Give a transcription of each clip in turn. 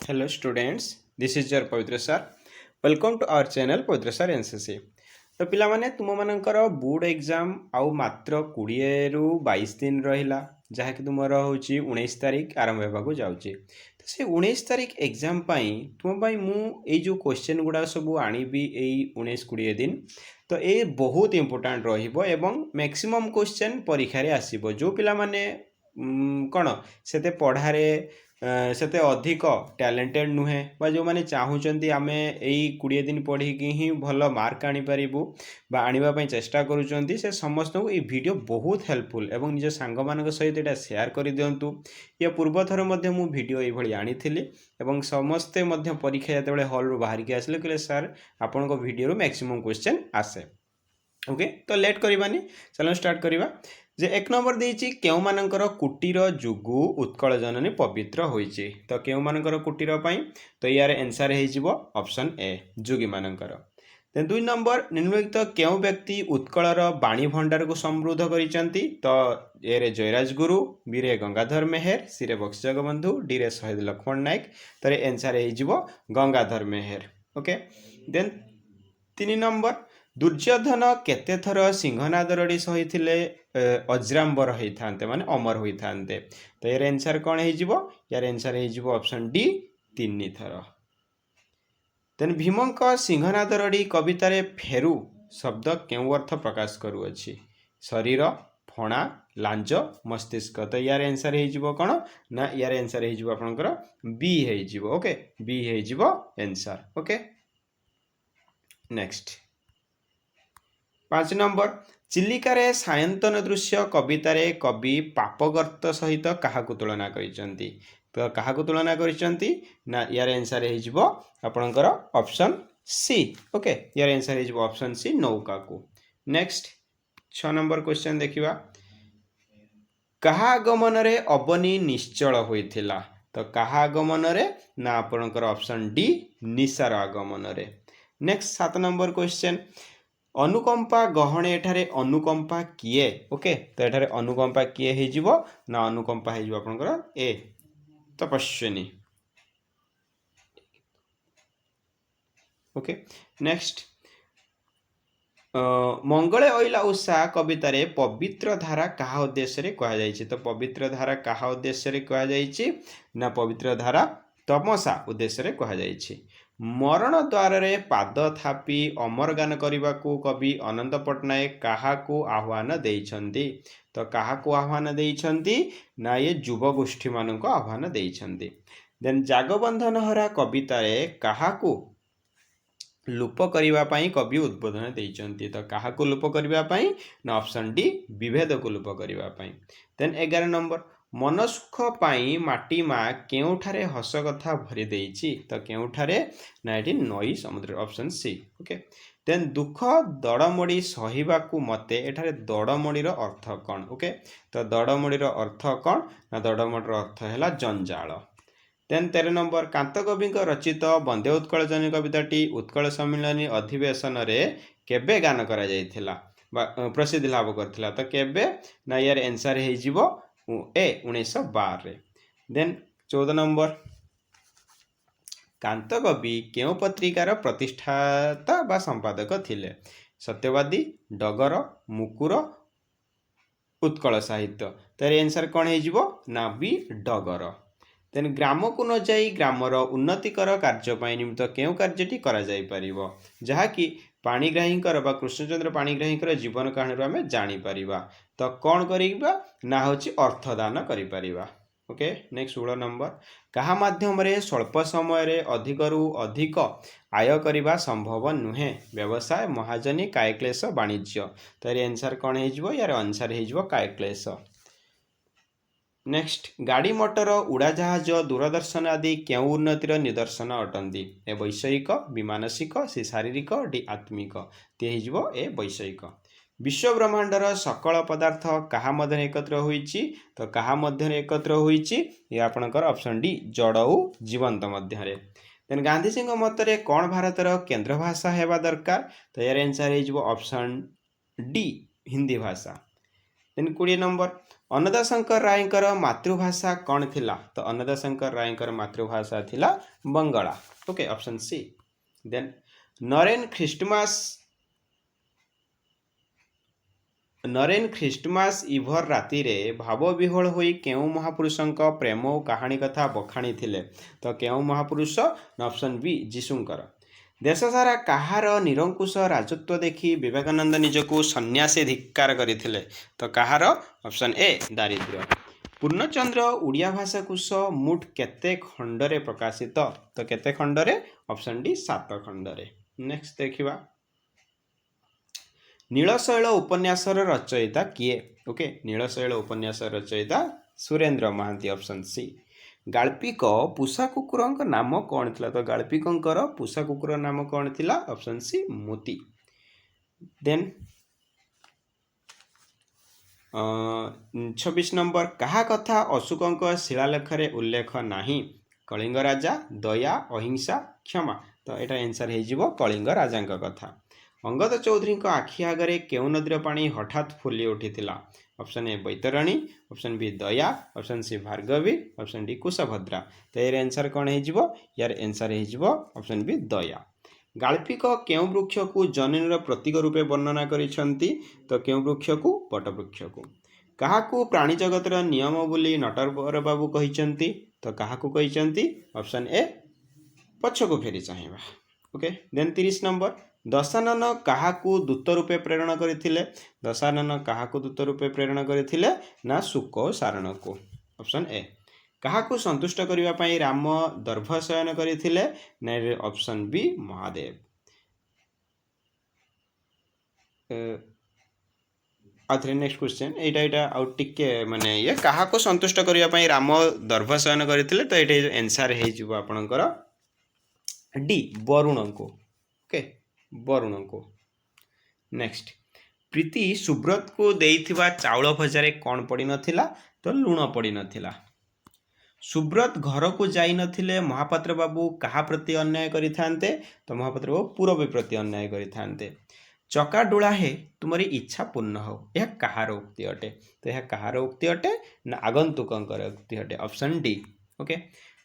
Hello students, this is your Pavitra sir. Welcome to our channel Pavitra sir NCC. तो पिलामाने तुम मानकर board exam आउ मात्र 20 रु 22 दिन रहिला जहाँकि तुमर होची 19 तारिख आरंभ होगा जाऊँगी तो से 19 तारिख एग्जाम पाई तुम पाई मु ए जो क्वेश्चन गुड़ा सब आनिबी ए 19-20 दिन तो ये बहुत इंपोर्टेंट रहिबो एवं मैक्सिमम क्वेश्चन परीक्षा रे आसीबो जो पिला माने कौन से पढ़ारे सेते अधिक टैलेंटेड नुहे बा जो मैंने चाहूँगी आम यही 20 दिन पढ़ी ही भल मार्क आनीपरू बा आने चेष्टा करुँच से समस्त को ये वीडियो बहुत हेल्पफुल एवं निज सांग मान सहित यहाँ शेयर कर दिंतु या पूर्व थर मु वीडियो ये आनी एवं समस्ते परीक्षा जो हल रू बाहर के आसिले कहले सर आपण वीडियो मैक्सिमम क्वेश्चन आसे ओके तो लेट करवानी चलो स्टार्ट करवा जे एक नंबर देछि केउ मानकर कुटीर जुगु उत्कल जननी पवित्र होइछि तो केउ मानकर कुटीर पई तो यार आंसर हे जिवो ऑप्शन ए जुगी मानकर देन 2 नंबर निम्नलिखित केउ व्यक्ति उत्कलर बाणी भंडार को समृद्ध करिसंती तो ए रे जयराज गुरु बी रे गंगाधर मेहर सी रे बक्सी जगबंधु डी रे शहीद लक्ष्मण नायक तो आंसर हे जिवो गंगाधर मेहर ओके देन 3 नंबर दुर्योधन केते थर सिंहनाद रड़ी सही अजराम्बर होते माने अमर होते तो यार आंसर कौन हो यार आंसर हो ऑप्शन डी 3 थर देन भीमंक सिंहनाद रड़ी कवितारे फेरु शब्द क्यों अर्थ प्रकाश करुअछि शरीर फणा लांज मस्तिष्क तो यार आंसर हो कौन ना यार आंसर हो आपनकर बी हो ओके बी हो आंसर ओके नेक्स्ट 5 नंबर चिलिकार सायंतन दृश्य कवितारे कवि पापगर्त सहित क्या तुलना करिसंती तो क्या तुलना करिसंती ना यार आंसर हो आपनकर ऑप्शन सी ओके यार आंसर हो ऑप्शन सी नौका को नेक्स्ट 6 नंबर क्वेश्चन देखिबा कहा आगमन रे अबनी निश्चल होइथिला तो कहा आगमन रे ना आपनकर ऑप्शन डी निसार आगमन रे नेक्स्ट 7 नंबर क्वेश्चन अनुकंपा गहणे एठारे अनुकंपा किए ओके तो एठारे अनुकंपा किए हे जिवो ना अनुकंपा हे जिवो आपनकर ए तपस्विनी ओके नेक्स्ट मंगले ओइला उषा कवितारे पवित्र धारा कहा उद्देश्य रे कहा जायछि तो पवित्र धारा कहा उद्देश्य रे कहा जायछि ना पवित्र धारा तमसा उद्देश्य रे कहा जायछि मरण द्वार रे पाद थापी अमर गान करने को कवि अनंत पट्टनायक क्या आह्वान देइछंती तो क्या आह्वान देइछंती ना ये युव गोष्ठी मान आह्वान देइछंती देन जागबंधन हरा कवितारे क्या लुप करने कवि उद्बोधन देइछंती तो क्या लुप करने ना ऑप्शन डी विभेद को लुप करने देन 11 नंबर मन सुख पाई माटी माँ केउठारे हस कथा भरी देइछि तो केउठारे ना एठी नई समुद्र ऑप्शन सी ओके देन दुख दड़मड़ी सहिबाकू मते एठारे दड़मड़ीर अर्थ कौन ओके तो दड़मड़ीर अर्थ कौन ना दड़मड़ीर अर्थ है जंजाल देन 13 नंबर कांतकवि रचित वंदे उत्कल जननी कविताटी उत्कल सम्मिलनी अधिवेशन रे केबे गान करा जायथिला प्रसिद्धि लाभ करथिला तो केबे ना यार आंसर हे जिवो ए 1912 देन 14 नंबर कांतकवि केउ पत्रिकार प्रतिष्ठाता बा संपादक थिले सत्यवादी डगर मुकुर उत्कल साहित्य तार आंसर कौन हो ना बी डगर देन ग्राम को न जाई ग्रामर उन्नतिकर कार्य निमित्त केउ कार्यटी करा जाई परिबो जहाँकि पाणिग्राहींकर बा कृष्णचंद्र पाणिग्राहींकर जीवन कहानी आम जापर तो कौन करिबा ना होची अर्थदान करिपरिबा ओके नेक्स्ट 16 नंबर कहा माध्यम रे स्वल्प समय रे अधिकरु अधिक आय करिबा संभव नुहे व्यवसाय महाजनी कायक्लेश वाणिज्य तार आंसर कौन हो यार आंसर हो कायक्लेश नेक्स्ट गाड़ी मोटर उड़ाजहाज दूरदर्शन आदि क्यों उन्नतिर निदर्शन अटंती ए वैषयिक विमानसिक सी शारीरिक डी आत्मिक ते ए वैषयिक विश्व ब्रह्मांडर सकल पदार्थ क्या मध्य एकत्र होइछि तो क्या मध्य एकत्र होइछि ये आपनकर ऑप्शन डी जड़ जीवंत मध्य देन गांधी सिंह मतरे कौन भारतर केंद्र भाषा हेबा दरकार तो यार आंसर हो ऑप्शन डी हिंदी भाषा देन 20 नंबर अन्नदा शंकर रायकर मातृभाषा कौन थिला तो अन्नदा शंकर रायकर मातृभाषा थिला Bangala okay option C then Naren Christmas eve राति रे भाव विह्वल होई केउ महापुरुषंक प्रेम और कहानी कथा बखाणी थिले तो केउ महापुरुष ऑप्शन बी जीशुंकर देश सारा कहार निरंकुश राजत्व देखि विवेकानंद निजको सन्यासी धिक्कार करथिले तो कहार ऑप्शन ए दारिद्र्य पूर्णचंद्र ओडिया भाषा कोश मुठ केते खंडरे प्रकाशित तो केते Khandre option D 7 Khandre next देखिबा नीलशैल उपन्यासर रचयिता किए ओके नीलशैल उपन्यास रचयिता सुरेंद्र महांती ऑप्शन सी गाल्पिक पूषा कुकुर नाम कौन थिला तो गाल्पिकंकर पूषा कुकुर नाम कौन थिला ऑप्शन सी मोती देन 26 नंबर कहा कथा अशोक शिलालेख रे उल्लेख नाही कलिंग राजा दया अहिंसा क्षमा तो यहाँ आंसर हो कलिंग राजा कथा अंगद चौधरी आखि आगे केउ नदीर पानी हठात फुली उठी option A Baitarani option B Daya option C Bhargavi option D Kushabhadra तो यार आंसर कौन हो यार आंसर हो ऑप्शन बी दया गाल्पिक केउ वृक्ष को जननीर प्रतीक रूपे वर्णना करिसेंती तो केउ वृक्ष को बटवृक्ष को काहाकू प्राणी जगतर नियम बोली नटवर बाबू कहिसेंती तो काहाकू कहिसेंती ऑप्शन ए पछकू फेरी चाहिबा ओके देन 30 नंबर दशानन काहाकू दूत रूपे प्रेरण करथिले दशानन काहाकू दूत रूपे प्रेरण करथिले ना शुक सारण को ऑप्शन ए काहाकू संतुष्ट करबा पई राम दर्भ शयन करथिले ना ऑप्शन बी महादेव आथरे नेक्स्ट क्वेश्चन एटा आउट टिके माने ये काहाकू संतुष्ट करबा पई राम दर्भ शयन करथिले तो एटा आंसर हे जिवो आपनकर डी वरुण को ओके वरुण को नेक्स्ट प्रीति सुब्रत को देइथिबा चाउल भजारे कौन पड़ी नथिला तो लुण पड़ी नथिला सुब्रत घर को जाई नथिले महापात्र बाबू कहा प्रति अन्याय करिथान्ते तो महापात्र बाबू पूरबी प्रति अन्याय करिथान्ते चका डोला है तुम्हारी इच्छा पूर्ण हो यह कहार उक्ति अटे तो यह कहार उक्ति अटे ना आगंतुकंकर उक्ति अटे ऑप्शन डी ओके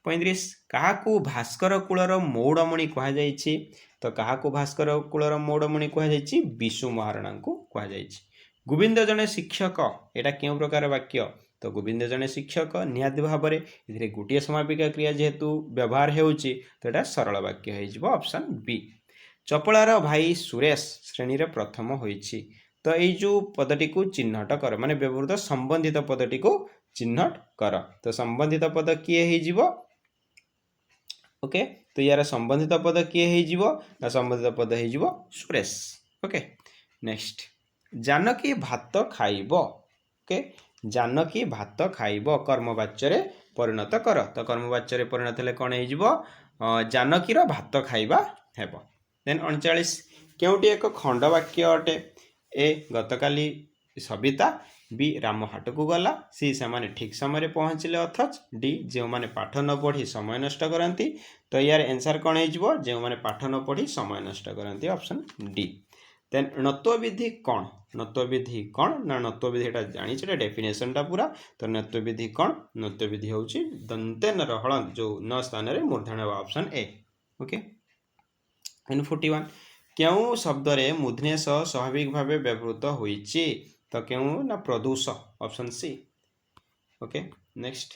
35 काहाकू भास्कर कूलर मौड़मणि कहा जाइछि तो काहाकू भास्कर कूलर मौड़मणि कहा जाइछि विशु महाराणा को कहा जाइछि गोविंद जने शिक्षक एटा केउ प्रकार वाक्य तो गोविंद जने शिक्षक निहाती भाव में इधरे गोटे समापिका क्रिया जेहेतु व्यवहार होउछि तो एटा सरल वाक्य हो जिवो ऑप्शन बी चपलार भाई सुरेश श्रेणी रे प्रथम होइछि तो ये जो पदटी को चिन्हट कर माने व्यवहृत संबंधित पदटी को चिन्हट कर तो संबंधित पद किए हो जिवो ओके तो यार संबंधित पद किए हो जिवो ना संबंधित पद हो जिवो सुरेश ओके नेक्स्ट जानकी भात खाइबो ओके जानकी भात खाइबो कर्मवाच्य रे परिणत कर तो कर्मवाच्य रे परिणत हेले कोन हो जिवो जानकी रो भात खाइबा हेबो देन 39 केउटी एक खंड वाक्य अटे ए गतकाली सबिता बी राम हाट को गला सी से माने ठीक समय पहुँचले अथच डी जो माने पाठ न पढ़ी समय नष्ट करती तो यार आंसर कौन हो जो माने पाठ न पढ़ी समय नष्ट करती ऑप्शन डी देन नत्वविधि कौन नत्वविधि कौन ना नत्वविधि जानी डेफिनेशन टा पूरा तो नत्वविधि कौन नत्वविधि हूँ दंतेन हल जो न स्थान में मूर्धन्य ऑप्शन ए ओके एन 41 क्यों शब्द रे मूर्धन्य स्वाभाविक भाव व्यवहृत होइछि तो क्यों ना प्रदूष ऑप्शन सी ओके नेक्स्ट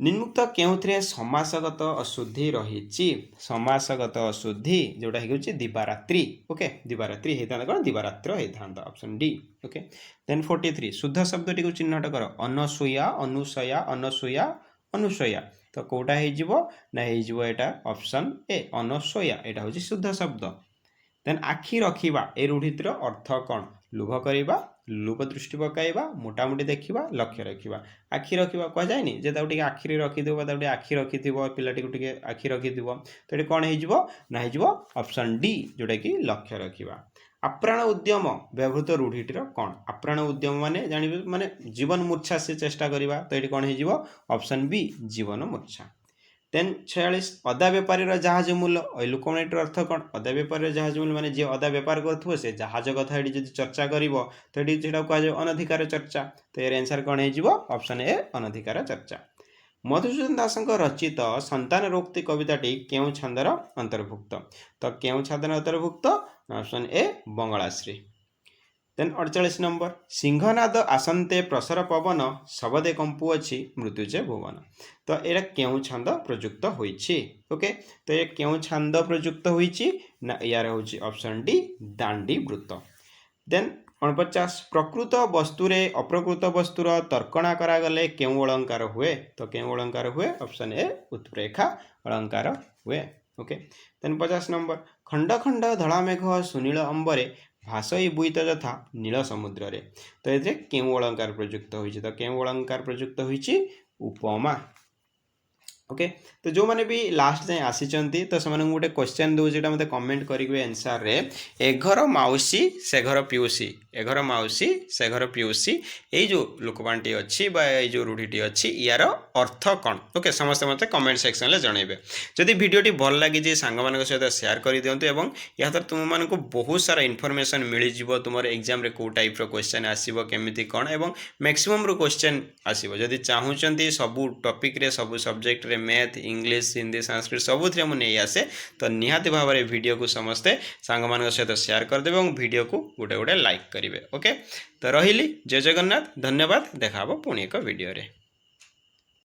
निम्मुक्त केउथरे समासगत अशुद्धि रही समासगत अशुद्धि जोटा हो दिवारात्रि ओके दिवारात्रि होता कौन दिवारात्र होता ऑप्शन डी ओके देन 43 शुद्ध शब्दटी को चिन्हट कर अनसूया अनुसया अनसूया अनुसया तो कौटा हो ना हो ऑप्शन ए अनसूया यहाँ हूँ शुद्ध शब्द देन आखि रखिबा ए रूढ़ितिर अर्थ कौन लुभ करवा लुभ दृष्टि पकाइबा मोटामोटी देखा लक्ष्य रखा आखि रखा कह जाए जे आखिरी रखिथे आखि रखि पिलाटी को आखि रखि तो ये कौन हो ऑप्शन डी जोटा कि लक्ष्य रखा आप्राण उद्यम व्यवहृत रूढ़िटर कौन आप्राण उद्यम माने जानिबे माने जीवन मूर्छा से चेष्टा करवा तो ये कौन हो ऑप्शन बी जीवन मूर्छा देन 46 अदा बेपारी जहाज मूल्य लोकोमोटिव अर्थ कौन अदा बेपारी जहाज मूल्य माने जे अदा बेपार कर से जहाज कथा ये जब चर्चा कर तो ये कह अनधिकार चर्चा तो यार आंसर कौन हो ऑप्शन ए अनधिकार चर्चा। मधुसूदन दास रचित संतान रोक्ति कविताटी क्यों छंदर अंतर्भुक्त तो क्यों छंदर अंतर्भुक्त ऑप्शन ए बंगलाश्री। देन 48 नंबर सिंहनाद आसंते प्रसर पवन शबदे कंपुअछि मृत्युजे भुवन तो ये क्यों छंद प्रयुक्त होइछि ओके तो ये क्यों छंद प्रयुक्त होइछि ना यार होछि ऑप्शन डी दांडी वृत्त। देन 49 प्रकृत वस्तुरे अप्रकृत वस्तुर तर्कणा करागले क्यों अलंकार हुए तो क्यों अलंकार हुए ऑप्शन ए उत्प्रेक्षा अलंकार हुए ओके। देन 50 नंबर खंड खंड धड़ा मेघ सुनील अंबरे भाषई बुईत यथा नील समुद्र रे तो ये क्यों अलंकार प्रयुक्त होइछि तो क्यों अलंकार प्रयुक्त होइछि उपमा ओके। तो जो मैंने भी लास्ट जाए आसी तो से गोटे क्वेश्चन दूसरी मतलब कमेंट करेंगे आंसर रे ए घर मौसी से घर पिउसी ए घर मौसी से घर पिउसी ये जो लोकबाणटी अच्छी जो रूढ़ीटी अच्छी यार अर्थ कौन ओके समस्त मत कमेंट सेक्शन में जनइबे। जदि भिडियोटी भल लगी सांग मान सहित शेयर कर दिंतु और या द्वारा तुम मानक बहुत सारा इनफॉरमेशन मिल जाव तुम एग्जाम रे को टाइप रो क्वेश्चन आसीबो केमिति कौन एवं मैक्सिमम रो क्वेश्चन आसीबो जदि चाहूचंती सब टॉपिक रे सब सब्जेक्ट रे मैथ इंग्लिश हिंदी संस्कृत सबुथिरे मु नहीं आसे तो निहाती भाव में वीडियो को समस्ते सांग मान सहित शेयर करदेवे और वीडियो को गोटे गोटे लाइक करेंगे ओके। तो रही जय जगन्नाथ धन्यवाद देखा पुणी एक वीडियो रे।